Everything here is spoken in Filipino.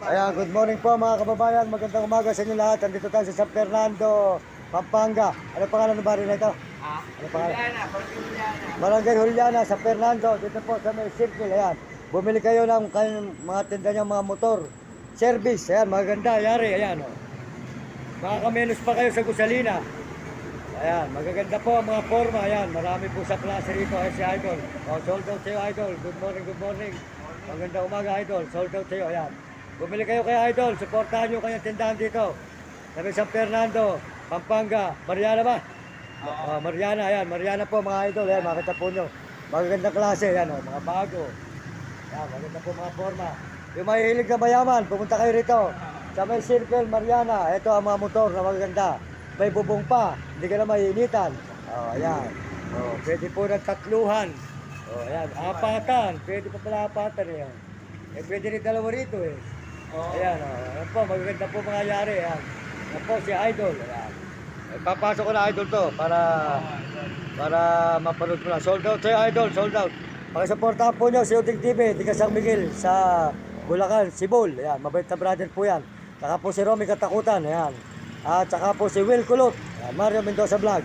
Ayan, good morning po mga kababayan. Magandang umaga sa inyo lahat. Andito tayo sa San Fernando, Pampanga. Ano pangalan ng barrio na ito? Ano pangalan? Barangay Juliana, San Fernando. Dito po sa may circle. Ayan. Bumili kayo ng mga tinda niyo, mga motor. Service. Ayan, maganda. Yari. Ayan. Oh. Makakamenos pa kayo sa Gusalina. Ayan, magaganda po ang mga forma. Ayan, marami po sa klase rito. Ayan si Idol. Oh, sold out sa'yo, Idol. Good morning, good morning. Magandang umaga, Idol. Sold out sa'yo. Ayan. Bumili kayo kay Idol. Supportahan nyo kayong tindahan dito. Sabi San Fernando, Pampanga. Mariana ba? Oh, Mariana. Ayan, Mariana po mga Idol. Ayan, makita po nyo. Magagandang klase. Ayan, oh, mga bago. Ayan, maganda po mga forma. Yung mahihilig na mayaman, pumunta kayo rito. Sa may Circle, Mariana. Ito ang mga motor na magaganda. May bubong pa, hindi ka na maiinitan. Oh, ayan. Oh, pwede po ng tatluhan. Oh, ayan. Apatan, pwede pa pala apatan yan. Eh, pwede rin dalawa rito eh. Ayan, oh. Ayan po, magaganda po mga yari. Ayan. Ayan po, si Idol. Ayan. Eh, papasok ko na Idol to para mapanood mo na. Sold out sa'yo, Idol, sold out. Pakisuportahan po nyo si Uding TV, Tiga San Miguel sa Bulacan, Sibol. Ayan, mabait na brother po yan. Saka po si Romy Katakutan. Ayan. At saka po si Will Kulot, Mario Mendoza Vlog.